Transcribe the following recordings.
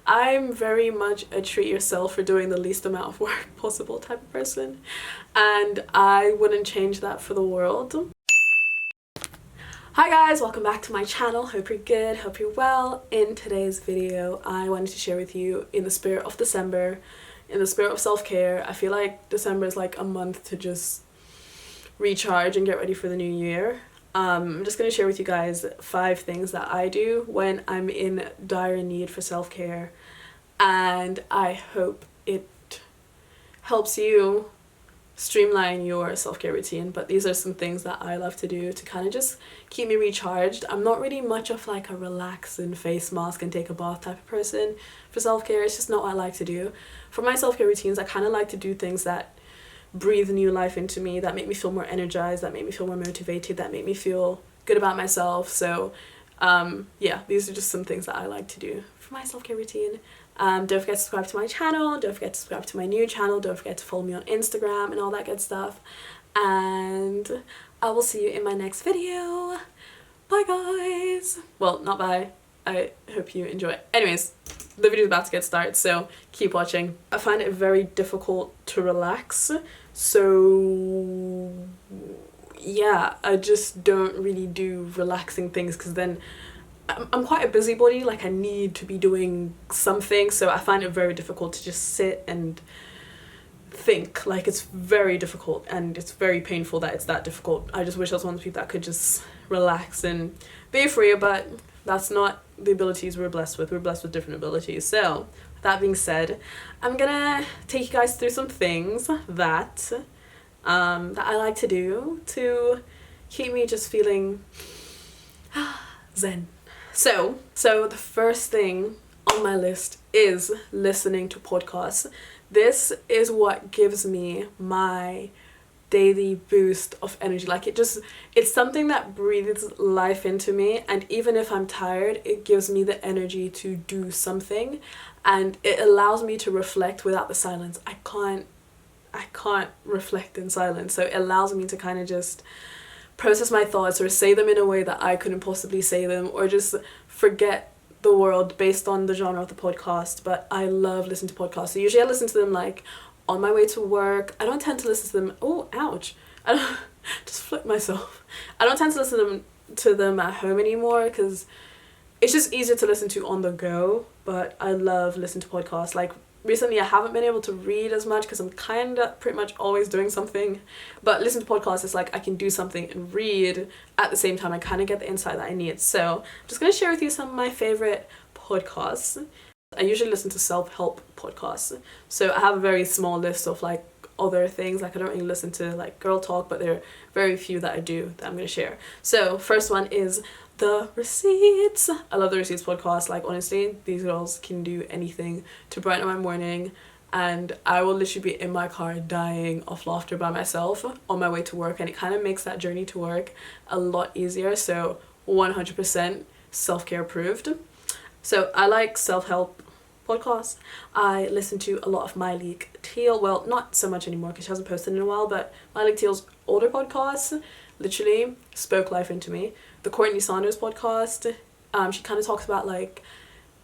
I'm very much a treat yourself for doing the least amount of work possible type of person, and I wouldn't change that for the world. Hi guys, welcome back to my channel. Hope you're good, hope you're well. In today's video, I wanted to share with you, in the spirit of December, in the spirit of self-care. I feel like December is like a month to just recharge and get ready for the new year. I'm just going to share with you guys 5 things that I do when I'm in dire need for self-care, and I hope it helps you streamline your self-care routine. But these are some things that I love to do to kind of just keep me recharged. I'm not really much of like a relax and face mask and take a bath type of person for self-care. It's just not what I like to do. For my self-care routines, I kind of like to do things that breathe new life into me, that make me feel more energized, that make me feel more motivated, that make me feel good about myself. So yeah, these are just some things that I like to do for my self-care routine. Don't forget to subscribe to my channel, don't forget to subscribe to my new channel, don't forget to follow me on Instagram and all that good stuff, and I will see you in my next video. Bye guys! Well, not bye. I hope you enjoy it. Anyways, the video is about to get started, so keep watching. I find it very difficult to relax, so yeah, I just don't really do relaxing things because then I'm quite a busybody. Like, I need to be doing something, so I find it very difficult to just sit and think. Like, it's very difficult, and it's very painful that it's that difficult. I just wish I was one of the people that could just relax and be free, but that's not the abilities we're blessed with. We're blessed with different abilities. So that being said, I'm gonna take you guys through some things that I like to do to keep me just feeling zen. So the first thing on my list is listening to podcasts. This is what gives me my daily boost of energy. Like, it's something that breathes life into me, and even if I'm tired, it gives me the energy to do something, and it allows me to reflect without the silence. I can't reflect in silence, so it allows me to kind of just process my thoughts or say them in a way that I couldn't possibly say them, or just forget the world based on the genre of the podcast. But I love listening to podcasts. So usually I listen to them like on my way to work. I don't tend to listen to them, oh ouch, I don't just flipped myself. I don't tend to listen to them at home anymore because it's just easier to listen to on the go. But I love listening to podcasts. Like, recently I haven't been able to read as much because I'm kind of pretty much always doing something, but listen to podcasts is like I can do something and read at the same time. I kind of get the insight that I need. So I'm just going to share with you some of my favorite podcasts. I usually listen to self-help podcasts, so I have a very small list of like other things. Like, I don't really listen to like girl talk, but there are very few that I do that I'm going to share. So first one is The Receipts. I love The Receipts podcast. Like, honestly, these girls can do anything to brighten my morning, and I will literally be in my car dying of laughter by myself on my way to work, and it kind of makes that journey to work a lot easier. So 100% self-care approved. So I like self-help podcasts. I listen to a lot of Malik Teal. Well, not so much anymore because she hasn't posted in a while, but Malik Teal's older podcasts literally spoke life into me. The Courtney Saunders podcast, she kind of talks about like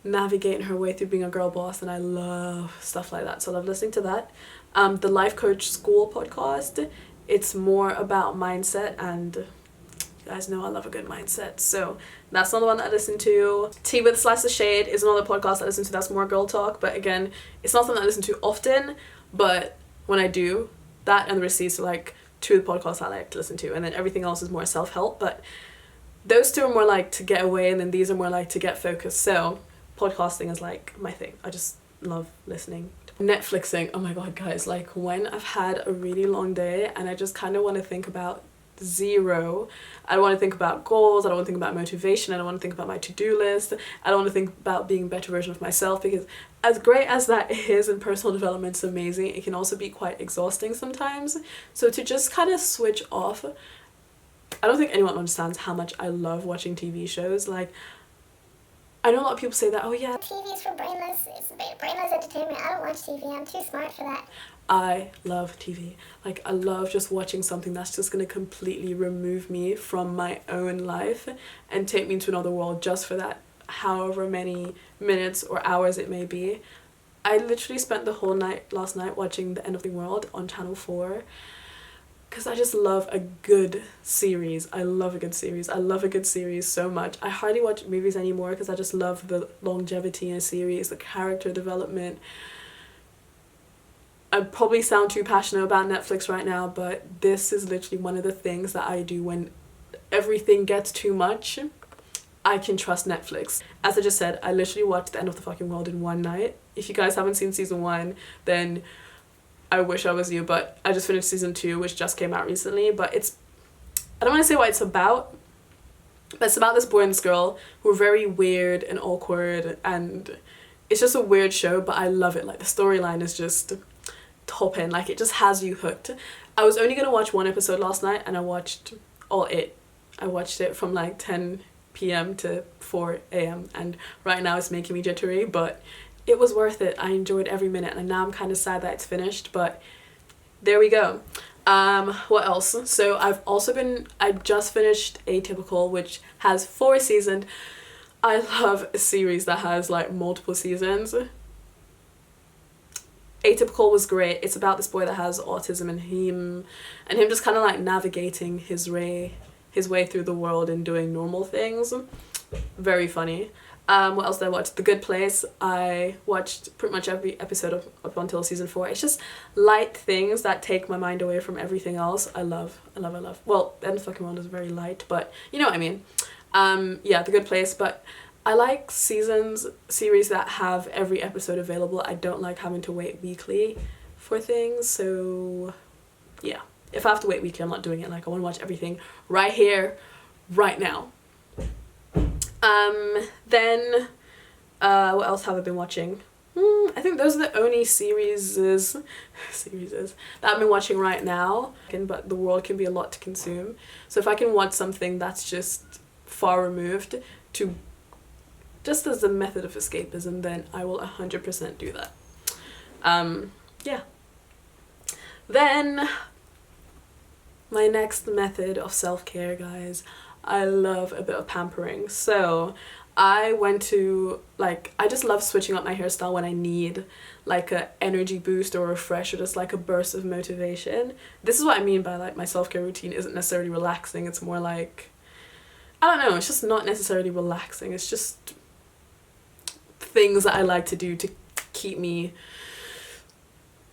navigating her way through being a girl boss, and I love stuff like that, so I love listening to that. The Life Coach School podcast, it's more about mindset, and you guys know I love a good mindset, so that's another one that I listen to. Tea with a Slice of Shade is another podcast I listen to that's more girl talk, but again, it's not something I listen to often, but when I do, that and The Receipts are like 2 of the podcasts I like to listen to, and then everything else is more self-help. But those 2 are more like to get away, and then these are more like to get focused. So podcasting is like my thing. I just love listening. Netflixing, oh my god guys, like when I've had a really long day and I just kind of want to think about zero. I don't want to think about goals, I don't want to think about motivation, I don't want to think about my to-do list, I don't want to think about being a better version of myself, because as great as that is and personal development's amazing, it can also be quite exhausting sometimes. So to just kind of switch off, I don't think anyone understands how much I love watching TV shows. Like, I know a lot of people say that, oh yeah, TV is for brainless, it's brainless entertainment. I don't watch TV, I'm too smart for that. I love TV. Like, I love just watching something that's just going to completely remove me from my own life and take me into another world just for that however many minutes or hours it may be. I literally spent the whole night last night watching The End of the World on Channel 4 because I just love a good series. I love a good series. I love a good series so much. I hardly watch movies anymore because I just love the longevity in a series, the character development. I probably sound too passionate about Netflix right now, but this is literally one of the things that I do when everything gets too much. I can trust Netflix. As I just said, I literally watched The End of the fucking World in one night. If you guys haven't seen season 1, then I wish I was you, but I just finished season 2, which just came out recently. But it's, I don't want to say what it's about, but it's about this boy and this girl who are very weird and awkward, and it's just a weird show, but I love it. Like, the storyline is just top end. Like, it just has you hooked. I was only gonna watch one episode last night, and I watched all it. I watched it from like 10 p.m. to 4 a.m. and right now it's making me jittery, but it was worth it. I enjoyed every minute, and now I'm kind of sad that it's finished, but there we go. What else? So I just finished Atypical, which has 4 seasons. I love a series that has like multiple seasons. Atypical was great. It's about this boy that has autism, and him just kind of like navigating his way through the world and doing normal things. Very funny. What else did I watch? The Good Place. I watched pretty much every episode up until season 4. It's just light things that take my mind away from everything else. I love. Well, End of the Fucking World is very light, but you know what I mean. Yeah, The Good Place. But I like series that have every episode available. I don't like having to wait weekly for things. So yeah, if I have to wait weekly, I'm not doing it. Like, I want to watch everything right here, right now. Then what else have I been watching? I think those are the only series that I've been watching right now. But the world can be a lot to consume. So if I can watch something that's just far removed to just as a method of escapism, then I will 100% do that. Yeah. Then my next method of self-care, guys, I love a bit of pampering. So I went to, like, I just love switching up my hairstyle when I need like a energy boost or a refresh or just like a burst of motivation. This is what I mean by like my self-care routine isn't necessarily relaxing. It's more like, I don't know, it's just not necessarily relaxing. It's just things that I like to do to keep me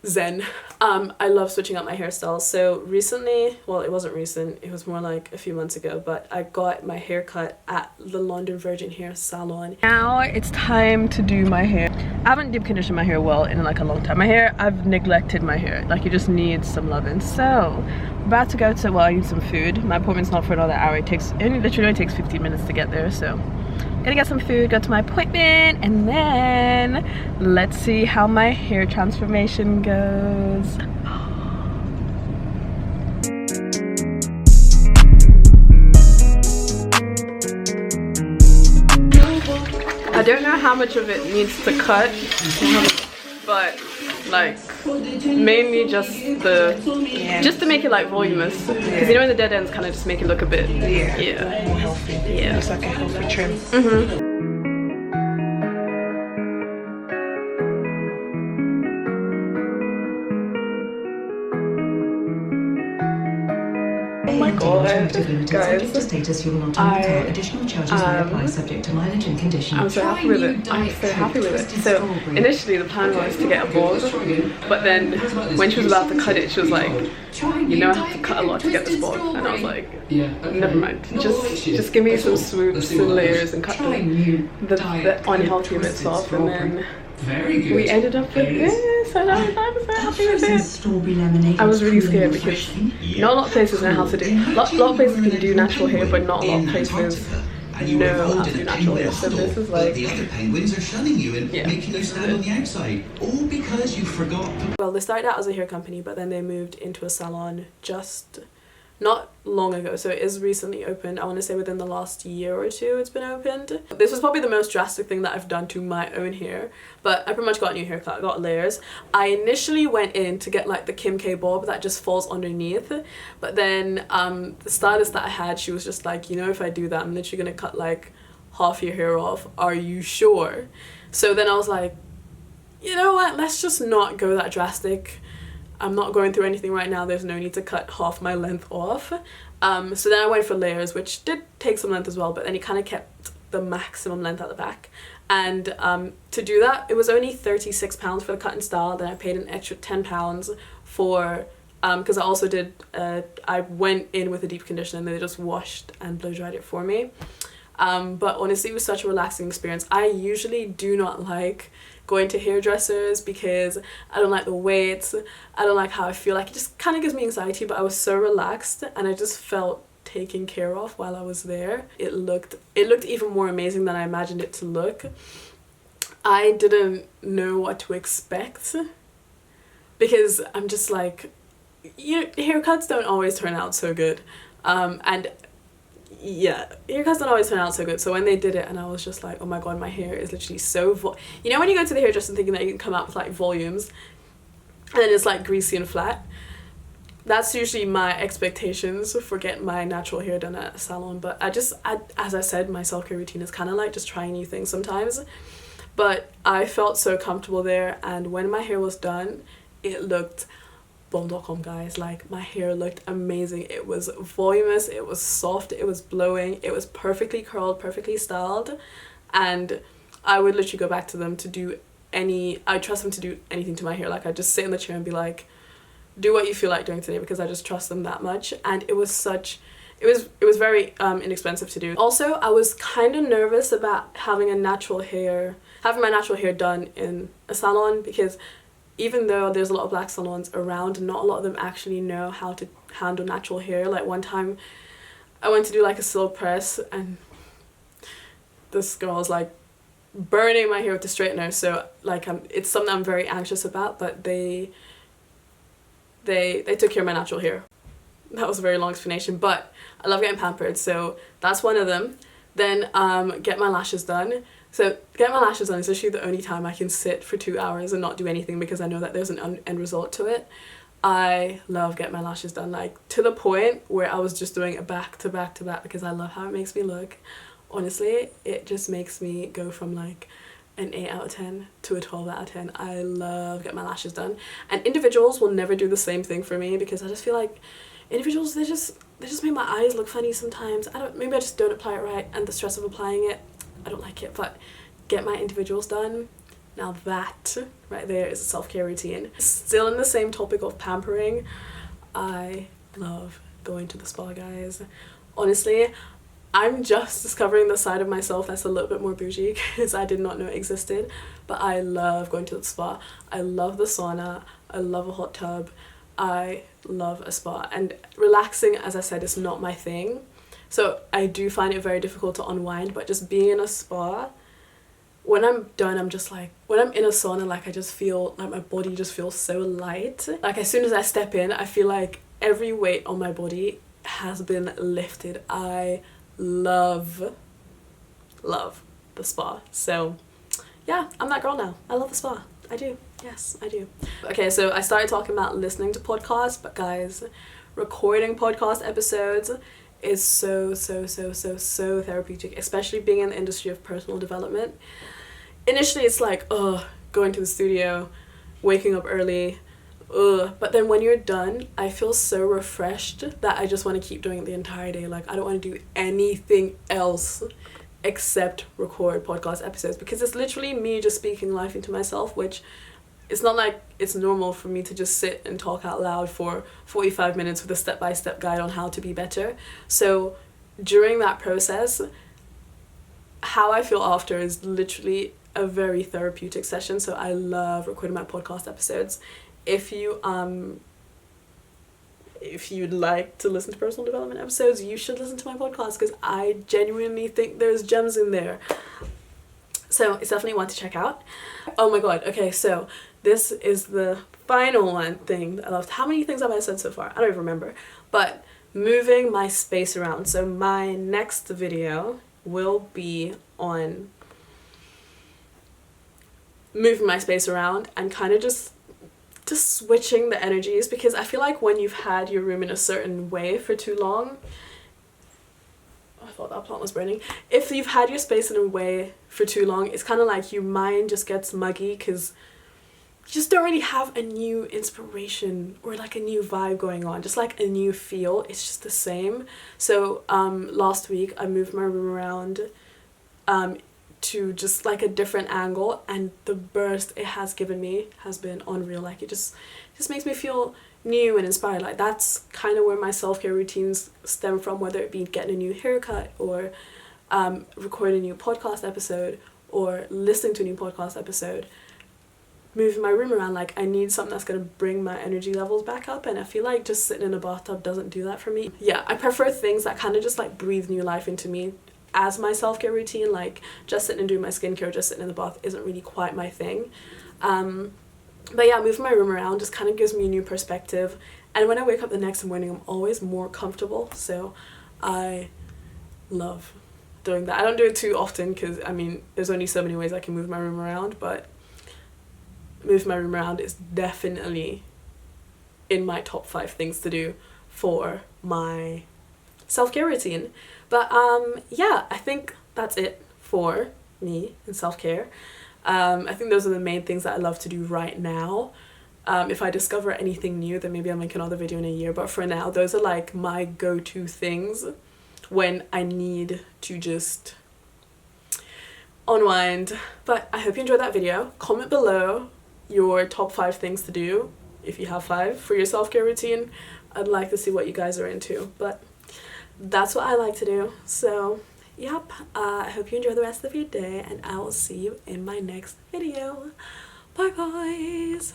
zen. I love switching up my hairstyles. So recently, well, it wasn't recent, it was more like a few months ago, but I got my hair cut at the London Virgin Hair Salon. Now it's time to do my hair. I haven't deep conditioned my hair well in like a long time. My hair, I've neglected my hair. Like, it just needs some loving. So I'm about to go to, well, I need some food. My appointment's not for another hour. It literally takes 15 minutes to get there. So gonna get some food, go to my appointment, and then let's see how my hair transformation goes. I don't know how much of it needs to cut, but like mainly just to make it like voluminous, because you know in the dead ends kind of just make it look a bit more healthy. Yeah, it's like a healthy trim. Oh my god, guys, I'm so happy with it. I'm so happy with it. So initially the plan was to get a board, but then when she was about to cut it, she was like, you know, I have to cut a lot to get this board. And I was like, never mind, just give me some swoops and layers and cut the unhealthy bits off. And then we ended up with this, and I'm so happy with it. I was really scared because not a lot of places know how to do. A lot of places can do natural hair, but not a lot of places know how to do natural hair. So this is like, the penguins are shunning you and making you stand on the outside, all because you forgot. Well, they started out as a hair company, but then they moved into a salon just not long ago, so it is recently opened. I want to say within the last year or two it's been opened. This was probably the most drastic thing that I've done to my own hair, but I pretty much got a new haircut. I got layers. I initially went in to get like the Kim K bob that just falls underneath, but then the stylist that I had, she was just like, you know, if I do that, I'm literally gonna cut like half your hair off. Are you sure? So then I was like, you know what, let's just not go that drastic. I'm not going through anything right now. There's no need to cut half my length off. So then I went for layers, which did take some length as well, but then it kind of kept the maximum length at the back. And to do that, it was only £36 for the cut and style. Then I paid an extra £10 for, because I also did, I went in with a deep conditioner and they just washed and blow dried it for me. But honestly, it was such a relaxing experience. I usually do not like going to hairdressers because I don't like the weights, I don't like how I feel. Like, it just kind of gives me anxiety, but I was so relaxed and I just felt taken care of while I was there. It looked even more amazing than I imagined it to look. I didn't know what to expect because I'm just like, haircuts don't always turn out so good. And yeah, haircuts don't always turn out so good. So when they did it and I was just like, oh my god, my hair is literally so when you go to the hairdresser thinking that you can come out with like volumes and then it's like greasy and flat, that's usually my expectations for getting my natural hair done at a salon. But as I said, my self-care routine is kind of like just trying new things sometimes. But I felt so comfortable there, and when my hair was done, it looked bomb.com, guys. Like, my hair looked amazing. It was voluminous, it was soft, it was blowing, it was perfectly curled, perfectly styled, and I would literally go back to them to do I trust them to do anything to my hair. Like, I'd just sit in the chair and be like, do what you feel like doing today, because I just trust them that much. And it was very inexpensive to do. Also, I was kind of nervous about having my natural hair done in a salon, because even though there's a lot of black salons around, not a lot of them actually know how to handle natural hair. Like, one time I went to do like a silk press and this girl was like burning my hair with the straightener. So like, it's something I'm very anxious about, but they took care of my natural hair. That was a very long explanation, but I love getting pampered, so that's one of them. Then get my lashes done. So get my lashes done is literally the only time I can sit for 2 hours and not do anything, because I know that there's an end result to it. I love getting my lashes done, like to the point where I was just doing it back to back to back because I love how it makes me look. Honestly, it just makes me go from like an 8 out of 10 to a 12 out of 10. I love getting my lashes done. And individuals will never do the same thing for me, because I just feel like individuals, they just make my eyes look funny sometimes. Maybe I just don't apply it right, and the stress of applying it, I don't like it. But get my individuals done, now that right there is a self-care routine. Still in the same topic of pampering, I love going to the spa, guys. Honestly, I'm just discovering the side of myself that's a little bit more bougie, because I did not know it existed. But I love going to the spa. I love the sauna. I love a hot tub. I love a spa. And relaxing, as I said, is not my thing. So I do find it very difficult to unwind. But just being in a spa, when I'm done, I'm just like, when I'm in a sauna, like, I just feel like my body just feels so light. Like, as soon as I step in, I feel like every weight on my body has been lifted. I love the spa. So yeah, I'm that girl now. I love the spa. I do. Yes, I do. Okay, so I started talking about listening to podcasts, but guys, recording podcast episodes is so therapeutic, especially being in the industry of personal development. Initially it's like, going to the studio, waking up early, but then when you're done, I feel so refreshed that I just want to keep doing it the entire day. Like, I don't want to do anything else except record podcast episodes, because it's literally me just speaking life into myself, which it's not like it's normal for me to just sit and talk out loud for 45 minutes with a step-by-step guide on how to be better. So during that process, how I feel after is literally a very therapeutic session. So I love recording my podcast episodes. If you'd like to listen to personal development episodes, you should listen to my podcast, because I genuinely think there's gems in there. So it's definitely one to check out. Oh my god, okay, so this is the final one thing that I loved. How many things have I said so far? I don't even remember. But moving my space around. So my next video will be on moving my space around and kind of just switching the energies, because I feel like when you've had your room in a certain way for too long, thought that plant was burning. If you've had your space in a way for too long, it's kind of like your mind just gets muggy because you just don't really have a new inspiration or like a new vibe going on, just like a new feel. It's just the same. So last week I moved my room around to just like a different angle, and the burst it has given me has been unreal. Like it just makes me feel new and inspired. Like that's kind of where my self-care routines stem from, whether it be getting a new haircut or recording a new podcast episode or listening to a new podcast episode. Moving my room around, like I need something that's going to bring my energy levels back up, and I feel like just sitting in a bathtub doesn't do that for me. Yeah, I prefer things that kind of just like breathe new life into me as my self-care routine. Like just sitting and doing my skincare, just sitting in the bath isn't really quite my thing. But yeah, moving my room around just kind of gives me a new perspective, and when I wake up the next morning I'm always more comfortable, so I love doing that. I don't do it too often because I mean there's only so many ways I can move my room around, but moving my room around is definitely in my top 5 things to do for my self-care routine. But yeah, I think that's it for me and self-care. I think those are the main things that I love to do right now. If I discover anything new, then maybe I'll make another video in a year, but for now those are like my go-to things when I need to just unwind. But I hope you enjoyed that video. Comment below your top 5 things to do, if you have 5, for your self-care routine. I'd like to see what you guys are into, but that's what I like to do. So yep, I hope you enjoy the rest of your day, and I will see you in my next video. Bye guys.